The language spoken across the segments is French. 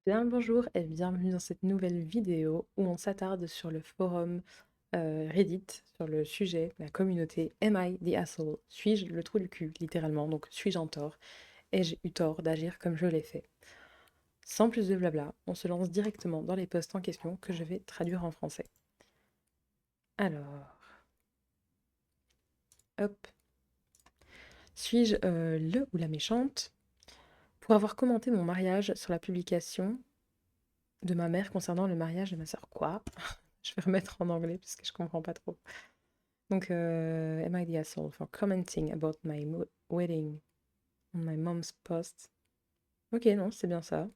Bien le bonjour et bienvenue dans cette nouvelle vidéo où on s'attarde sur le forum Reddit, sur le sujet, la communauté Am I the asshole? Suis-je le trou du cul, littéralement, donc suis-je en tort? Ai-je eu tort d'agir comme je l'ai fait? Sans plus de blabla, on se lance directement dans les posts en question que je vais traduire en français. Alors, hop. Suis-je le ou la méchante? Pour avoir commenté mon mariage sur la publication de ma mère concernant le mariage de ma sœur. Quoi? Je vais remettre en anglais parce que je comprends pas trop. Donc, am I the asshole for commenting about my wedding on my mom's post? Ok, non, c'est bien ça.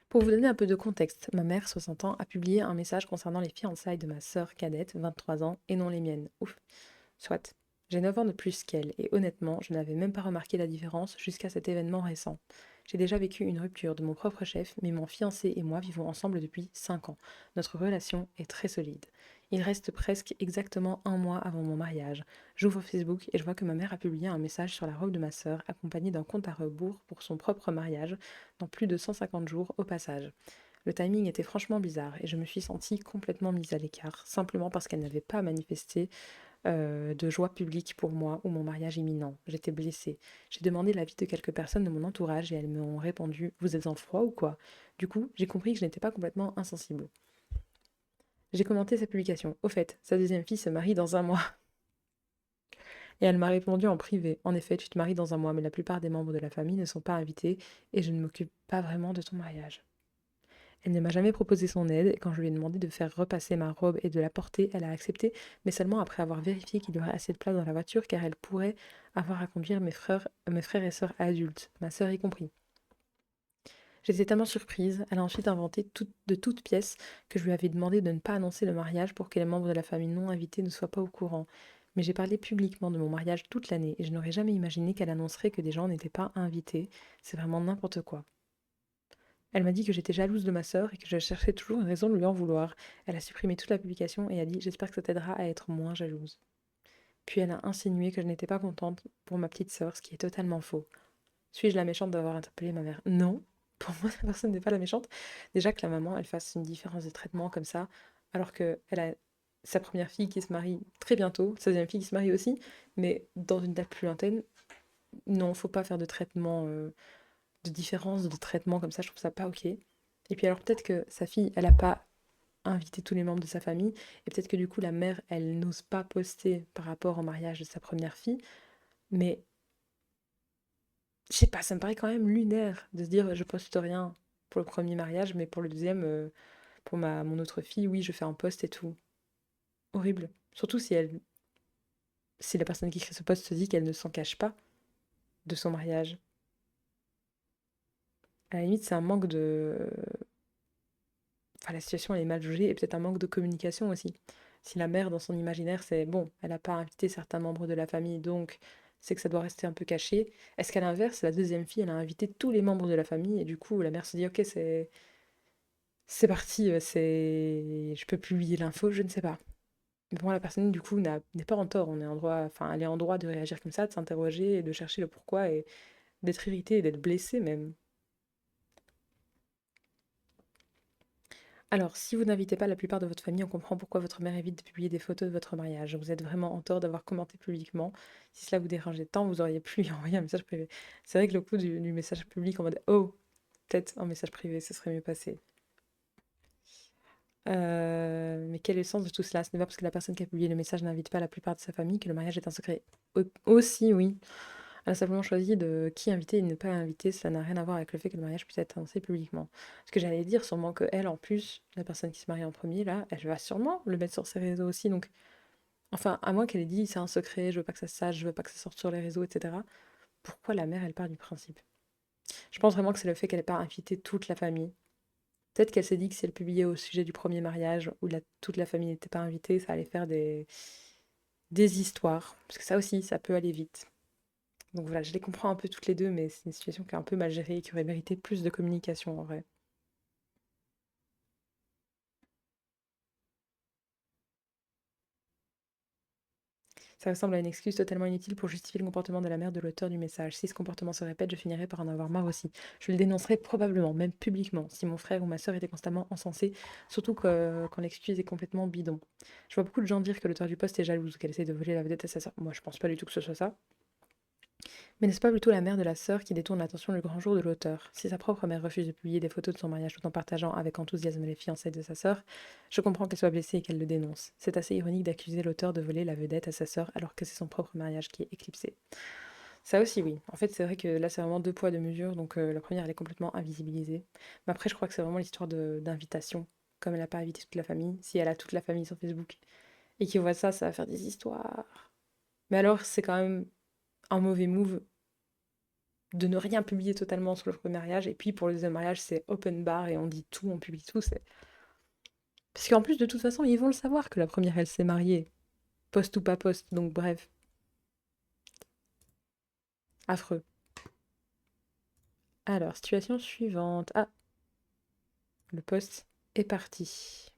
Pour vous donner un peu de contexte, ma mère, 60 ans, a publié un message concernant les fiançailles de ma sœur cadette, 23 ans, et non les miennes. Ouf. Soit. J'ai 9 ans de plus qu'elle, et honnêtement, je n'avais même pas remarqué la différence jusqu'à cet événement récent. J'ai déjà vécu une rupture de mon propre chef, mais mon fiancé et moi vivons ensemble depuis 5 ans. Notre relation est très solide. Il reste presque exactement un mois avant mon mariage. J'ouvre Facebook et je vois que ma mère a publié un message sur la robe de ma sœur, accompagné d'un compte à rebours pour son propre mariage, dans plus de 150 jours au passage. Le timing était franchement bizarre et je me suis sentie complètement mise à l'écart, simplement parce qu'elle n'avait pas manifesté de joie publique pour moi ou mon mariage imminent. J'étais blessée. J'ai demandé l'avis de quelques personnes de mon entourage et elles m'ont répondu: Vous êtes en froid ou quoi? Du coup, j'ai compris que je n'étais pas complètement insensible. J'ai commenté sa publication. Au fait, sa deuxième fille se marie dans un mois. Et elle m'a répondu en privé: En effet, tu te maries dans un mois, mais la plupart des membres de la famille ne sont pas invités et je ne m'occupe pas vraiment de ton mariage. Elle ne m'a jamais proposé son aide, et quand je lui ai demandé de faire repasser ma robe et de la porter, elle a accepté, mais seulement après avoir vérifié qu'il y aurait assez de place dans la voiture, car elle pourrait avoir à conduire mes frères et sœurs adultes, ma sœur y compris. J'étais tellement surprise, elle a ensuite inventé de toutes pièces que je lui avais demandé de ne pas annoncer le mariage pour que les membres de la famille non invités ne soient pas au courant. Mais j'ai parlé publiquement de mon mariage toute l'année, et je n'aurais jamais imaginé qu'elle annoncerait que des gens n'étaient pas invités. C'est vraiment n'importe quoi. Elle m'a dit que j'étais jalouse de ma sœur et que je cherchais toujours une raison de lui en vouloir. Elle a supprimé toute la publication et a dit: J'espère que ça t'aidera à être moins jalouse. Puis elle a insinué que je n'étais pas contente pour ma petite sœur, ce qui est totalement faux. Suis-je la méchante d'avoir interpellé ma mère? Non, pour moi, la personne n'est pas la méchante. Déjà que la maman, elle fasse une différence de traitement comme ça, alors qu'elle a sa première fille qui se marie très bientôt, sa deuxième fille qui se marie aussi, mais dans une date plus lointaine. Non, faut pas faire de traitement, de différence de traitement comme ça, je trouve ça pas ok. Et puis alors peut-être que sa fille, elle a pas invité tous les membres de sa famille, et peut-être que du coup la mère, elle n'ose pas poster par rapport au mariage de sa première fille, mais je sais pas, ça me paraît quand même lunaire de se dire je poste rien pour le premier mariage, mais pour le deuxième, pour mon autre fille, oui, je fais un post et tout. Horrible. Surtout si la personne qui crée ce post se dit qu'elle ne s'en cache pas de son mariage. À la limite, c'est un manque de. Enfin, la situation elle est mal jugée et peut-être un manque de communication aussi. Si la mère, dans son imaginaire, c'est bon, elle n'a pas invité certains membres de la famille, donc c'est que ça doit rester un peu caché. Est-ce qu'à l'inverse, la deuxième fille, elle a invité tous les membres de la famille et du coup, la mère se dit, ok, c'est parti, je peux publier l'info, je ne sais pas. Mais pour moi, la personne, du coup, n'est pas en tort. On est en droit, enfin, elle est en droit de réagir comme ça, de s'interroger et de chercher le pourquoi et d'être irritée et d'être blessée même. Alors, si vous n'invitez pas la plupart de votre famille, on comprend pourquoi votre mère évite de publier des photos de votre mariage. Vous êtes vraiment en tort d'avoir commenté publiquement. Si cela vous dérangeait tant, vous auriez pu lui envoyer un message privé. C'est vrai que le coup du message public en mode oh, peut-être un message privé, ce serait mieux passé. Mais quel est le sens de tout cela? Ce n'est pas parce que la personne qui a publié le message n'invite pas la plupart de sa famille que le mariage est un secret. Aussi, oui. Elle a simplement choisi de qui inviter et ne pas inviter. Cela n'a rien à voir avec le fait que le mariage puisse être annoncé publiquement. Ce que j'allais dire, sûrement que elle, en plus, la personne qui se marie en premier, là, elle va sûrement le mettre sur ses réseaux aussi. Donc, enfin, à moins qu'elle ait dit c'est un secret, je veux pas que ça se sache, je veux pas que ça sorte sur les réseaux, etc. Pourquoi la mère, elle part du principe? Je pense vraiment que c'est le fait qu'elle n'ait pas invité toute la famille. Peut-être qu'elle s'est dit que si elle publiait au sujet du premier mariage où toute la famille n'était pas invitée, ça allait faire des histoires. Parce que ça aussi, ça peut aller vite. Donc voilà, je les comprends un peu toutes les deux, mais c'est une situation qui est un peu mal gérée et qui aurait mérité plus de communication en vrai. Ça ressemble à une excuse totalement inutile pour justifier le comportement de la mère de l'auteur du message. Si ce comportement se répète, je finirai par en avoir marre aussi. Je le dénoncerai probablement, même publiquement, si mon frère ou ma sœur était constamment encensé, surtout quand l'excuse est complètement bidon. Je vois beaucoup de gens dire que l'auteur du post est jalouse, qu'elle essaie de voler la vedette à sa sœur. Moi, je pense pas du tout que ce soit ça. Mais n'est-ce pas plutôt la mère de la sœur qui détourne l'attention le grand jour de l'auteur? Si sa propre mère refuse de publier des photos de son mariage tout en partageant avec enthousiasme les fiançailles de sa sœur, je comprends qu'elle soit blessée et qu'elle le dénonce. C'est assez ironique d'accuser l'auteur de voler la vedette à sa sœur alors que c'est son propre mariage qui est éclipsé. Ça aussi, oui. En fait, c'est vrai que là, c'est vraiment deux poids, deux mesures. Donc, la première, elle est complètement invisibilisée. Mais après, je crois que c'est vraiment l'histoire d'invitation. Comme elle n'a pas invité toute la famille, si elle a toute la famille sur Facebook et qu'ils voient ça, ça va faire des histoires. Mais alors, c'est quand même un mauvais move de ne rien publier totalement sur le premier mariage. Et puis pour le deuxième mariage, c'est open bar et on dit tout, on publie tout. Parce qu'en plus, de toute façon, ils vont le savoir que la première, elle s'est mariée. Poste ou pas poste. Donc bref, affreux. Alors, situation suivante. Ah, le poste est parti.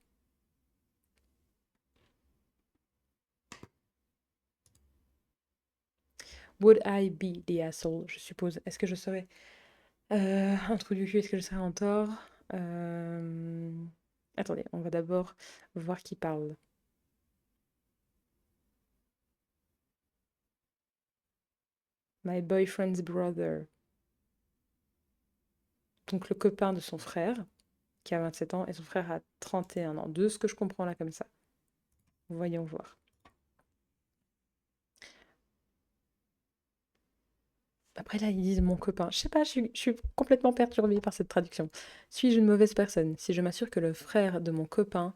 Would I be the asshole? Je suppose. Est-ce que je serais un trou du cul? Est-ce que je serais en tort? Euh, Attendez, on va d'abord voir qui parle. My boyfriend's brother. Donc le copain de son frère, qui a 27 ans, et son frère a 31 ans. De ce que je comprends là comme ça. Voyons voir. Après là, ils disent mon copain. Je sais pas, je suis complètement perturbée par cette traduction. Suis-je une mauvaise personne si je m'assure que le frère de mon copain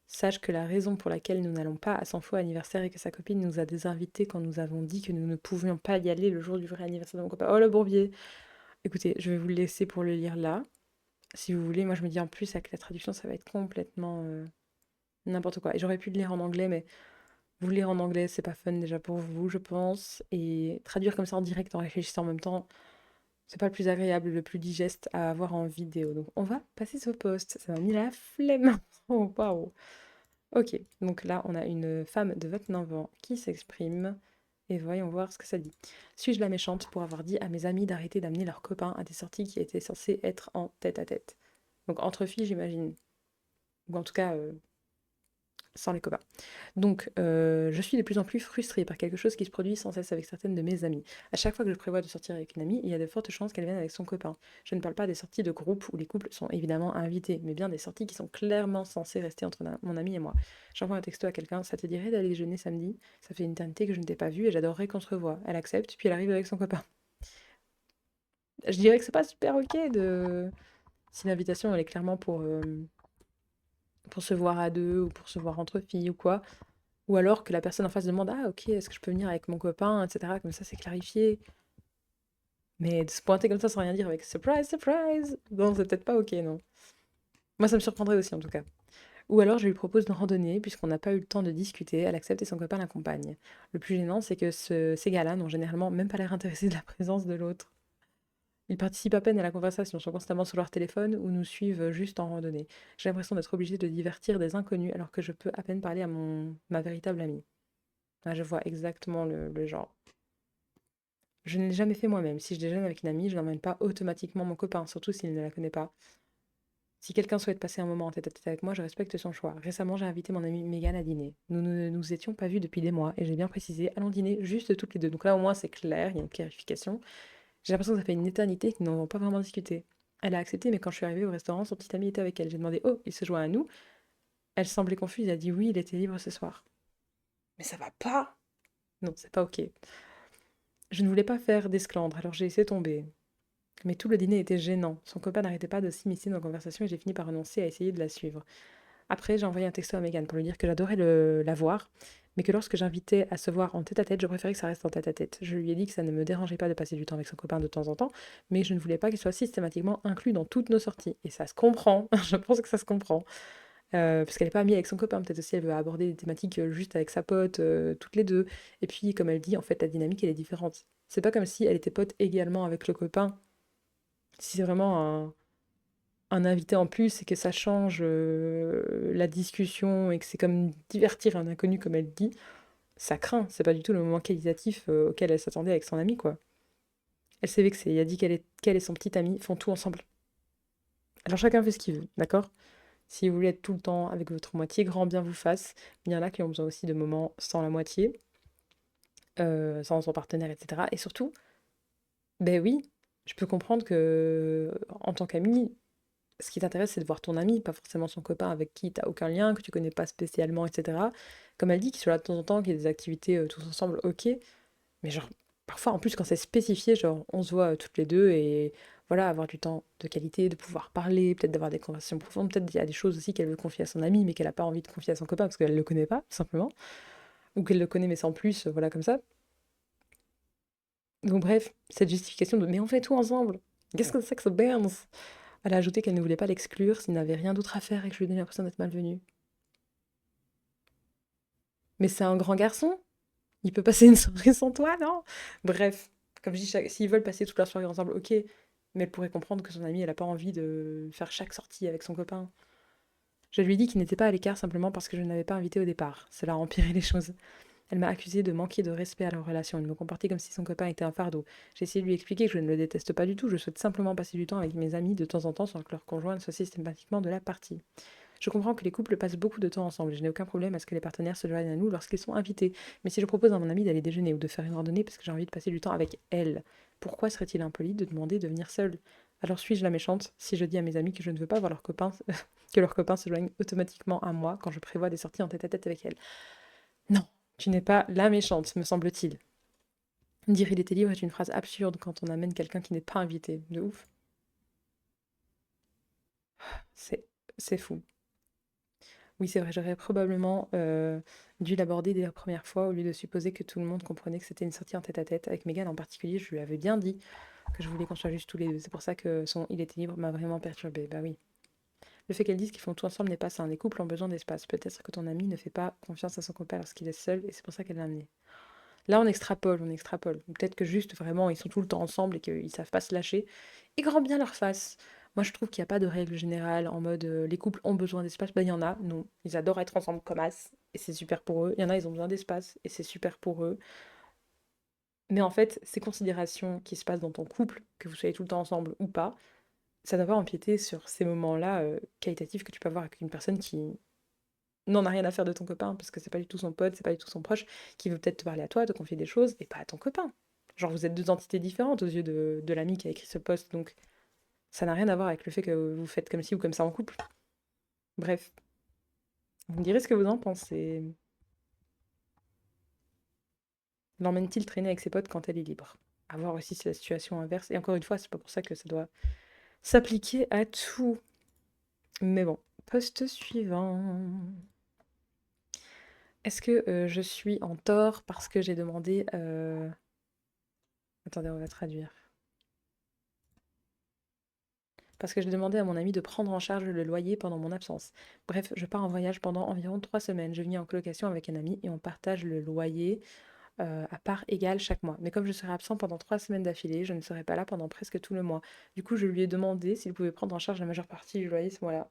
sache que la raison pour laquelle nous n'allons pas à son faux anniversaire est que sa copine nous a désinvités quand nous avons dit que nous ne pouvions pas y aller le jour du vrai anniversaire de mon copain. Oh le bourbier! Écoutez, je vais vous le laisser pour le lire là. Si vous voulez, moi je me dis en plus avec la traduction, ça va être complètement n'importe quoi. Et j'aurais pu le lire en anglais, mais vous lire en anglais, c'est pas fun déjà pour vous, je pense. Et traduire comme ça en direct en réfléchissant en même temps, c'est pas le plus agréable, le plus digeste à avoir en vidéo. Donc on va passer ce post. Ça m'a mis la flemme. Oh waouh. Ok, donc là on a une femme de 29 ans qui s'exprime. Et voyons voir ce que ça dit. Suis-je la méchante pour avoir dit à mes amis d'arrêter d'amener leurs copains à des sorties qui étaient censées être en tête-à-tête? Donc entre filles, j'imagine. Ou en tout cas, sans les copains. Donc, je suis de plus en plus frustrée par quelque chose qui se produit sans cesse avec certaines de mes amies. À chaque fois que je prévois de sortir avec une amie, il y a de fortes chances qu'elle vienne avec son copain. Je ne parle pas des sorties de groupe où les couples sont évidemment invités, mais bien des sorties qui sont clairement censées rester entre mon ami et moi. J'envoie un texto à quelqu'un, ça te dirait d'aller déjeuner samedi? Ça fait une éternité que je ne t'ai pas vue et j'adorerais qu'on se revoie. Elle accepte, puis elle arrive avec son copain. Je dirais que c'est pas super ok de... Si l'invitation elle est clairement pour se voir à deux ou pour se voir entre filles ou quoi. Ou alors que la personne en face demande: «Ah OK, est-ce que je peux venir avec mon copain?» et cetera, comme ça c'est clarifié. Mais de se pointer comme ça sans rien dire avec «Surprise, surprise!» non, c'est peut-être pas OK, non. Moi, ça me surprendrait aussi en tout cas. Ou alors je lui propose de randonner, puisqu'on n'a pas eu le temps de discuter, elle accepte et son copain l'accompagne. Le plus gênant, c'est que ces gars-là n'ont généralement même pas l'air intéressés de la présence de l'autre. Ils participent à peine à la conversation, sont constamment sur leur téléphone ou nous suivent juste en randonnée. J'ai l'impression d'être obligée de divertir des inconnus alors que je peux à peine parler à ma véritable amie. Ah, je vois exactement le genre. Je ne l'ai jamais fait moi-même. Si je déjeune avec une amie, je n'emmène pas automatiquement mon copain, surtout s'il ne la connaît pas. Si quelqu'un souhaite passer un moment en tête-à-tête avec moi, je respecte son choix. Récemment, j'ai invité mon amie Megan à dîner. Nous ne nous étions pas vus depuis des mois et j'ai bien précisé, allons dîner juste toutes les deux. Donc là, au moins, c'est clair, il y a une clarification. J'ai l'impression que ça fait une éternité qu'ils n'en ont pas vraiment discuté. Elle a accepté, mais quand je suis arrivée au restaurant, son petit ami était avec elle. J'ai demandé, oh, il se joint à nous. Elle semblait confuse, elle a dit oui, il était libre ce soir. Mais ça va pas! Non, c'est pas ok. Je ne voulais pas faire d'esclandre, alors j'ai laissé tomber. Mais tout le dîner était gênant. Son copain n'arrêtait pas de s'immiscer dans la conversation et j'ai fini par renoncer à essayer de la suivre. Après, j'ai envoyé un texto à Megan pour lui dire que j'adorais la voir, mais que lorsque j'invitais à se voir en tête-à-tête, je préférais que ça reste en tête-à-tête. Je lui ai dit que ça ne me dérangeait pas de passer du temps avec son copain de temps en temps, mais je ne voulais pas qu'il soit systématiquement inclus dans toutes nos sorties. Et ça se comprend, je pense que ça se comprend. Parce qu'elle n'est pas amie avec son copain, peut-être aussi elle veut aborder des thématiques juste avec sa pote, toutes les deux. Et puis, comme elle dit, en fait, la dynamique, elle est différente. C'est pas comme si elle était pote également avec le copain. Si c'est vraiment un invité en plus et que ça change la discussion et que c'est comme divertir un inconnu, comme elle dit, ça craint. C'est pas du tout le moment qualitatif auquel elle s'attendait avec son ami, quoi. Elle s'est vexée, elle a dit qu'elle et son petit ami font tout ensemble. Alors chacun fait ce qu'il veut, d'accord? Si vous voulez être tout le temps avec votre moitié, grand bien vous fasse. Mais il y en a qui ont besoin aussi de moments sans la moitié, sans son partenaire, etc. Et surtout, ben oui, je peux comprendre que en tant qu'ami, ce qui t'intéresse, c'est de voir ton ami, pas forcément son copain avec qui t'as aucun lien, que tu connais pas spécialement, etc. Comme elle dit, qu'ils sont là de temps en temps, qu'il y a des activités tous ensemble, ok. Mais genre, parfois, en plus, quand c'est spécifié, genre, on se voit toutes les deux et voilà, avoir du temps de qualité, de pouvoir parler, peut-être d'avoir des conversations profondes, peut-être il y a des choses aussi qu'elle veut confier à son ami, mais qu'elle a pas envie de confier à son copain parce qu'elle le connaît pas, tout simplement. Ou qu'elle le connaît, mais sans plus, voilà, comme ça. Donc bref, cette justification de «Mais on fait tout ensemble! Qu'est-ce que c'est que ce Burns?» Elle a ajouté qu'elle ne voulait pas l'exclure s'il n'avait rien d'autre à faire et que je lui donnais l'impression d'être malvenue. Mais c'est un grand garçon, il peut passer une soirée sans toi, non? Bref, comme je dis, s'ils veulent passer toute la soirée ensemble, ok. Mais elle pourrait comprendre que son amie, elle a pas envie de faire chaque sortie avec son copain. Je lui ai dit qu'il n'était pas à l'écart simplement parce que je ne l'avais pas invité au départ. Cela a empiré les choses. Elle m'a accusée de manquer de respect à leur relation, de me comporter comme si son copain était un fardeau. J'ai essayé de lui expliquer que je ne le déteste pas du tout, je souhaite simplement passer du temps avec mes amis de temps en temps sans que leur conjoint soit systématiquement de la partie. Je comprends que les couples passent beaucoup de temps ensemble et je n'ai aucun problème à ce que les partenaires se joignent à nous lorsqu'ils sont invités. Mais si je propose à mon ami d'aller déjeuner ou de faire une randonnée parce que j'ai envie de passer du temps avec elle, pourquoi serait-il impoli de demander de venir seul? Alors suis-je la méchante si je dis à mes amis que je ne veux pas voir leurs copains, que leurs copains se joignent automatiquement à moi quand je prévois des sorties en tête-à-tête avec elle? Non, tu n'es pas la méchante, me semble-t-il. Dire il était libre est une phrase absurde quand on amène quelqu'un qui n'est pas invité. De ouf. C'est, c'est fou. Oui, c'est vrai, j'aurais probablement dû l'aborder dès la première fois au lieu de supposer que tout le monde comprenait que c'était une sortie en tête-à-tête. Avec Megan en particulier, je lui avais bien dit que je voulais qu'on soit juste tous les deux. C'est pour ça que son il était libre m'a vraiment perturbée. Bah oui. Le fait qu'elle dise qu'ils font tout ensemble n'est pas sain. Les couples ont besoin d'espace. Peut-être que ton ami ne fait pas confiance à son copain lorsqu'il est seul et c'est pour ça qu'elle l'a amené. Là, on extrapole, on extrapole. Peut-être que juste, vraiment, ils sont tout le temps ensemble et qu'ils savent pas se lâcher. Et grand bien leur face. Moi, je trouve qu'il n'y a pas de règle générale en mode les couples ont besoin d'espace. Ben, il y en a, non. Ils adorent être ensemble comme as et c'est super pour eux. Il y en a, ils ont besoin d'espace et c'est super pour eux. Mais en fait, ces considérations qui se passent dans ton couple, que vous soyez tout le temps ensemble ou pas, ça ne doit pas empiéter sur ces moments-là qualitatifs que tu peux avoir avec une personne qui n'en a rien à faire de ton copain, parce que c'est pas du tout son pote, c'est pas du tout son proche, qui veut peut-être te parler à toi, te confier des choses, et pas à ton copain. Genre, vous êtes deux entités différentes aux yeux de l'ami qui a écrit ce post, donc ça n'a rien à voir avec le fait que vous faites comme ci ou comme ça en couple. Bref, vous me direz ce que vous en pensez. L'emmène-t-il traîner avec ses potes quand elle est libre? À voir aussi si la situation inverse. Et encore une fois, c'est pas pour ça que ça doit s'appliquer à tout. Mais bon, post suivant. Est-ce que je suis en tort parce que j'ai demandé... Attendez, on va traduire. Parce que j'ai demandé à mon ami de prendre en charge le loyer pendant mon absence. Bref, je pars en voyage pendant environ 3 semaines. Je vis en colocation avec un ami et on partage le loyer à part égale chaque mois. Mais comme je serai absent pendant 3 semaines d'affilée, je ne serai pas là pendant presque tout le mois. Du coup, je lui ai demandé s'il pouvait prendre en charge la majeure partie du loyer ce mois-là.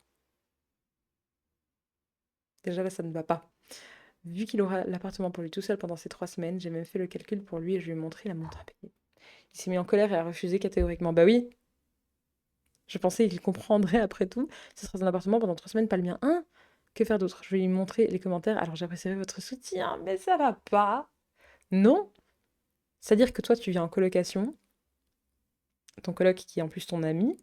Déjà là, ça ne va pas. Vu qu'il aura l'appartement pour lui tout seul pendant ces 3 semaines, j'ai même fait le calcul pour lui et je lui ai montré la montre à payer. Il s'est mis en colère et a refusé catégoriquement. Bah oui, je pensais qu'il comprendrait après tout. Ce sera un appartement pendant 3 semaines, pas le mien. Hein? Que faire d'autre? Je vais lui montrer les commentaires. Alors j'apprécierais votre soutien, mais ça va pas. Non. C'est-à-dire que toi, tu viens en colocation, ton coloc qui est en plus ton ami,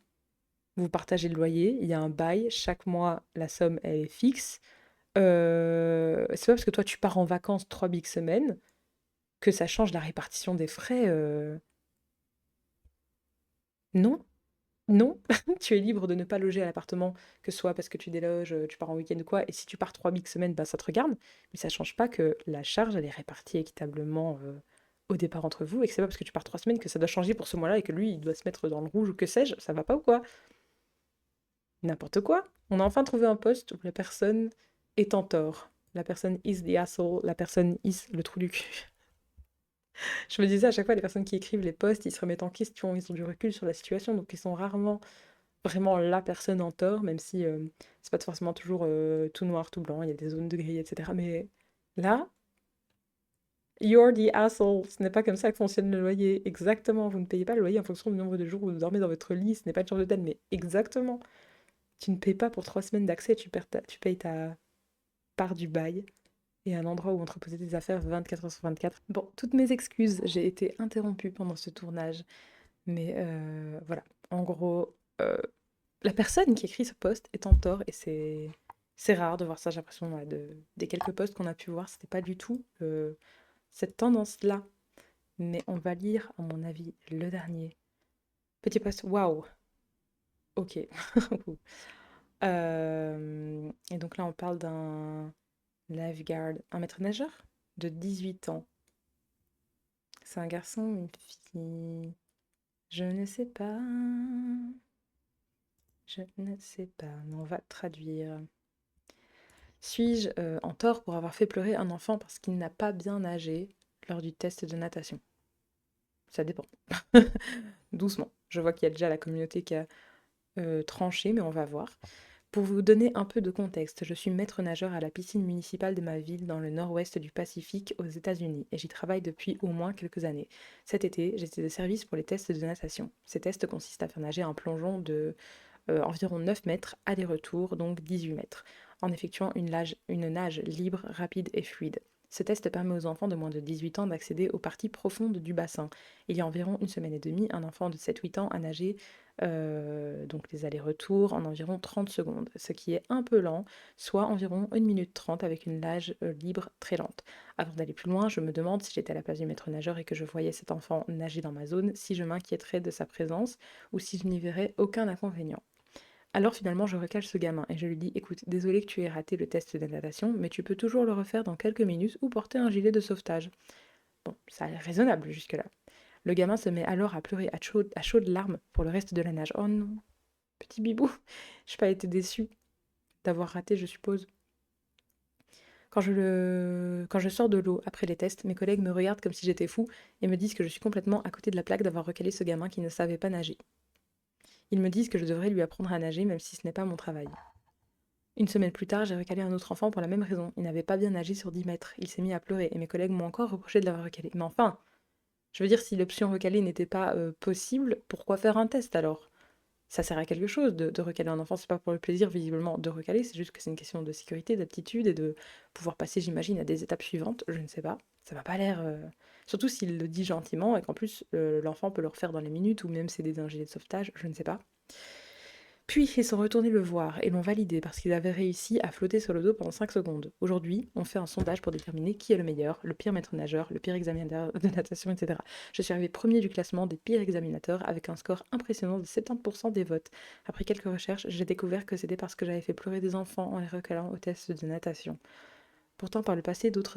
vous partagez le loyer, il y a un bail, chaque mois, la somme, elle est fixe. C'est pas parce que toi, tu pars en vacances 3 big semaines que ça change la répartition des frais. Non. Non, tu es libre de ne pas loger à l'appartement, que ce soit parce que tu déloges, tu pars en week-end ou quoi, et si tu pars 3 big semaines, bah ça te regarde, mais ça change pas que la charge, elle est répartie équitablement au départ entre vous, et que c'est pas parce que tu pars 3 semaines que ça doit changer pour ce mois-là et que lui, il doit se mettre dans le rouge ou que sais-je, ça va pas ou quoi? N'importe quoi. On a enfin trouvé un poste où la personne est en tort. La personne is the asshole, la personne is le trou du cul. Je me disais à chaque fois, les personnes qui écrivent les posts, ils se remettent en question, ils ont du recul sur la situation, donc ils sont rarement vraiment la personne en tort, même si c'est pas forcément toujours tout noir, tout blanc, il y a des zones de gris, etc. Mais là, You're the asshole. Ce n'est pas comme ça que fonctionne le loyer. Exactement. Vous ne payez pas le loyer en fonction du nombre de jours où vous dormez dans votre lit. Ce n'est pas une chambre d'hôtel, mais exactement. Tu ne payes pas pour 3 semaines d'accès. Tu payes ta part du bail et un endroit où entreposer tes affaires 24 heures sur 24. Bon, toutes mes excuses. J'ai été interrompue pendant ce tournage. Mais voilà. En gros, la personne qui écrit ce post est en tort et c'est rare de voir ça. J'ai l'impression des quelques posts qu'on a pu voir, c'était pas du tout cette tendance-là. Mais on va lire, à mon avis, le dernier. Petit post, waouh, ok. Et donc là, on parle d'un lifeguard, un maître nageur de 18 ans. C'est un garçon ou une fille? Je ne sais pas. Je ne sais pas, mais on va traduire. Suis-je en tort pour avoir fait pleurer un enfant parce qu'il n'a pas bien nagé lors du test de natation? Ça dépend. Doucement. Je vois qu'il y a déjà la communauté qui a tranché, mais on va voir. Pour vous donner un peu de contexte, je suis maître nageur à la piscine municipale de ma ville dans le nord-ouest du Pacifique aux États-Unis et j'y travaille depuis au moins quelques années. Cet été, j'étais de service pour les tests de natation. Ces tests consistent à faire nager un plongeon de environ 9 mètres, aller-retour, donc 18 mètres, en effectuant une nage libre, rapide et fluide. Ce test permet aux enfants de moins de 18 ans d'accéder aux parties profondes du bassin. Il y a environ une semaine et demie, un enfant de 7-8 ans a nagé donc les allers-retours en environ 30 secondes, ce qui est un peu lent, soit environ 1 minute 30 avec une nage libre très lente. Avant d'aller plus loin, je me demande si j'étais à la place du maître nageur et que je voyais cet enfant nager dans ma zone, si je m'inquiéterais de sa présence ou si je n'y verrais aucun inconvénient. Alors finalement, je recale ce gamin et je lui dis: écoute, désolé que tu aies raté le test de natation, mais tu peux toujours le refaire dans quelques minutes ou porter un gilet de sauvetage. Bon, ça a l'air raisonnable jusque-là. Le gamin se met alors à pleurer à chaudes larmes pour le reste de la nage. Oh non, petit bibou, je n'ai pas été déçue d'avoir raté, je suppose. Quand je sors de l'eau après les tests, mes collègues me regardent comme si j'étais fou et me disent que je suis complètement à côté de la plaque d'avoir recalé ce gamin qui ne savait pas nager. Ils me disent que je devrais lui apprendre à nager même si ce n'est pas mon travail. Une semaine plus tard, j'ai recalé un autre enfant pour la même raison. Il n'avait pas bien nagé sur 10 mètres. Il s'est mis à pleurer et mes collègues m'ont encore reproché de l'avoir recalé. Mais enfin, je veux dire, si l'option recaler n'était pas possible, pourquoi faire un test alors? Ça sert à quelque chose de recaler un enfant, c'est pas pour le plaisir visiblement de recaler, c'est juste que c'est une question de sécurité, d'aptitude et de pouvoir passer, j'imagine, à des étapes suivantes. Je ne sais pas. Ça m'a pas l'air. Surtout s'il le dit gentiment et qu'en plus l'enfant peut le refaire dans les minutes ou même s'aider d'un gilet de sauvetage, je ne sais pas. Puis ils sont retournés le voir et l'ont validé parce qu'ils avaient réussi à flotter sur le dos pendant 5 secondes. Aujourd'hui, on fait un sondage pour déterminer qui est le meilleur, le pire maître nageur, le pire examinateur de natation, etc. Je suis arrivée premier du classement des pires examinateurs avec un score impressionnant de 70% des votes. Après quelques recherches, j'ai découvert que c'était parce que j'avais fait pleurer des enfants en les recalant au test de natation. Pourtant, par le passé, d'autres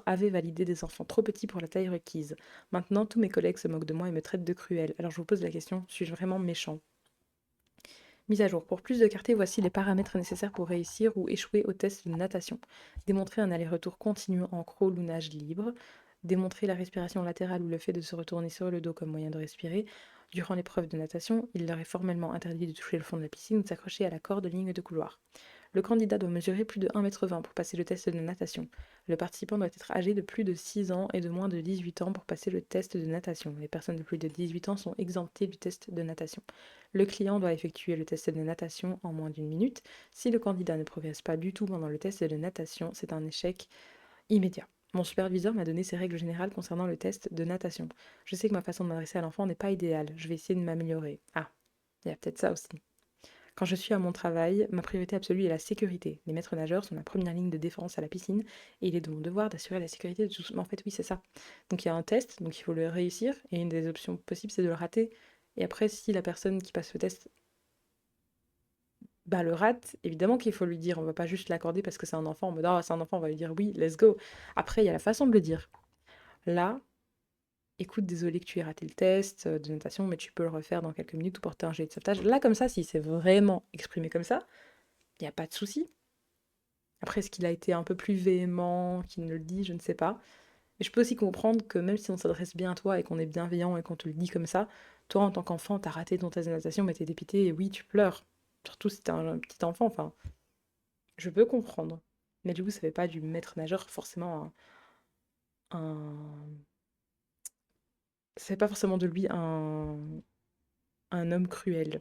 avaient validé des enfants trop petits pour la taille requise. Maintenant, tous mes collègues se moquent de moi et me traitent de cruel. Alors je vous pose la question, suis-je vraiment méchant? Mise à jour. Pour plus de clarté, voici les paramètres nécessaires pour réussir ou échouer au test de natation. Démontrer un aller-retour continu en crawl ou nage libre. Démontrer la respiration latérale ou le fait de se retourner sur le dos comme moyen de respirer. Durant l'épreuve de natation, il leur est formellement interdit de toucher le fond de la piscine ou de s'accrocher à la corde ligne de couloir. Le candidat doit mesurer plus de 1,20 m pour passer le test de natation. Le participant doit être âgé de plus de 6 ans et de moins de 18 ans pour passer le test de natation. Les personnes de plus de 18 ans sont exemptées du test de natation. Le client doit effectuer le test de natation en moins d'une minute. Si le candidat ne progresse pas du tout pendant le test de natation, c'est un échec immédiat. Mon superviseur m'a donné ses règles générales concernant le test de natation. Je sais que ma façon de m'adresser à l'enfant n'est pas idéale. Je vais essayer de m'améliorer. Ah, il y a peut-être ça aussi. Quand je suis à mon travail, ma priorité absolue est la sécurité. Les maîtres nageurs sont la première ligne de défense à la piscine et il est de mon devoir d'assurer la sécurité de tous. Mais en fait, oui, c'est ça. Donc il y a un test, donc il faut le réussir et une des options possibles, c'est de le rater. Et après, si la personne qui passe le test le rate, évidemment qu'il faut lui dire. On va pas juste l'accorder parce que c'est un enfant en mode ah, c'est un enfant, on va lui dire oui, let's go. Après, il y a la façon de le dire. Là, écoute, désolé que tu aies raté le test de natation, mais tu peux le refaire dans quelques minutes ou porter un gilet de sauvetage. Là, comme ça, si c'est vraiment exprimé comme ça, il n'y a pas de souci. Après, est-ce qu'il a été un peu plus véhément qu'il ne le dit, je ne sais pas. Et je peux aussi comprendre que même si on s'adresse bien à toi et qu'on est bienveillant et qu'on te le dit comme ça, toi en tant qu'enfant, t'as raté ton test de natation, mais t'es dépité et oui, tu pleures. Surtout si t'es un petit enfant, enfin, je peux comprendre. Mais du coup, ça fait pas du maître nageur forcément un... Ça fait pas forcément de lui un homme cruel.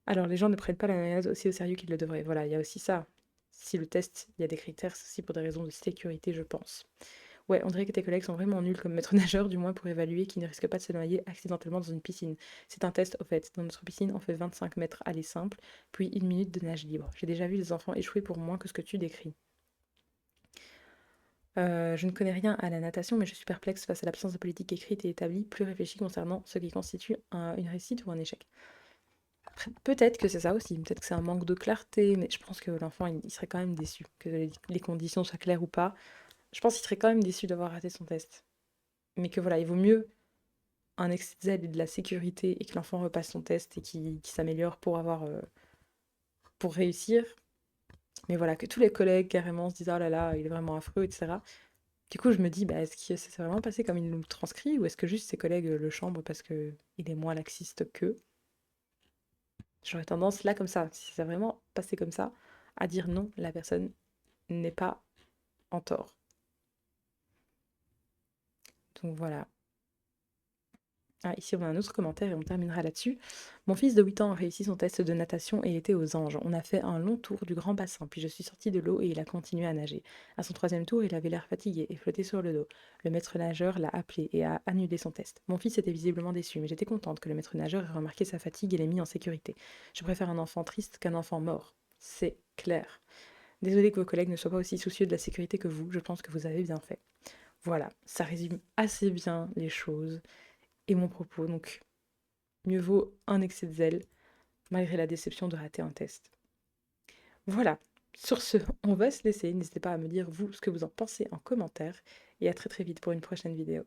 Alors, les gens ne prennent pas la mayonnaise aussi au sérieux qu'ils le devraient. Voilà, il y a aussi ça. Si le test, il y a des critères, c'est aussi pour des raisons de sécurité, je pense. Ouais, on dirait que tes collègues sont vraiment nuls comme maître nageur, du moins pour évaluer qui ne risque pas de se noyer accidentellement dans une piscine. C'est un test, au fait. Dans notre piscine, on fait 25 mètres aller simple, puis 1 minute de nage libre. J'ai déjà vu des enfants échouer pour moins que ce que tu décris. Je ne connais rien à la natation, mais je suis perplexe face à l'absence de politique écrite et établie, plus réfléchie concernant ce qui constitue une réussite ou un échec. Après, peut-être que c'est ça aussi, peut-être que c'est un manque de clarté, mais je pense que l'enfant, il serait quand même déçu, que les conditions soient claires ou pas. Je pense qu'il serait quand même déçu d'avoir raté son test. Mais que voilà, il vaut mieux un excès de zèle et de la sécurité et que l'enfant repasse son test et qu'il s'améliore pour réussir. Mais voilà, que tous les collègues carrément se disent oh là là, il est vraiment affreux, etc. Du coup, je me dis, bah, est-ce que ça s'est vraiment passé comme il nous le transcrit ou est-ce que juste ses collègues le chambrent parce qu'il est moins laxiste qu'eux? J'aurais tendance, là, comme ça, si ça s'est vraiment passé comme ça, à dire non, la personne n'est pas en tort. Donc voilà. Ah, ici, on a un autre commentaire et on terminera là-dessus. Mon fils de 8 ans a réussi son test de natation et il était aux anges. On a fait un long tour du grand bassin, puis je suis sortie de l'eau et il a continué à nager. À son troisième tour, il avait l'air fatigué et flottait sur le dos. Le maître nageur l'a appelé et a annulé son test. Mon fils était visiblement déçu, mais j'étais contente que le maître nageur ait remarqué sa fatigue et l'ait mis en sécurité. Je préfère un enfant triste qu'un enfant mort. C'est clair. Désolée que vos collègues ne soient pas aussi soucieux de la sécurité que vous, je pense que vous avez bien fait. Voilà, ça résume assez bien les choses et mon propos, donc mieux vaut un excès de zèle, malgré la déception de rater un test. Voilà, sur ce, on va se laisser. N'hésitez pas à me dire, vous, ce que vous en pensez en commentaire. Et à très très vite pour une prochaine vidéo.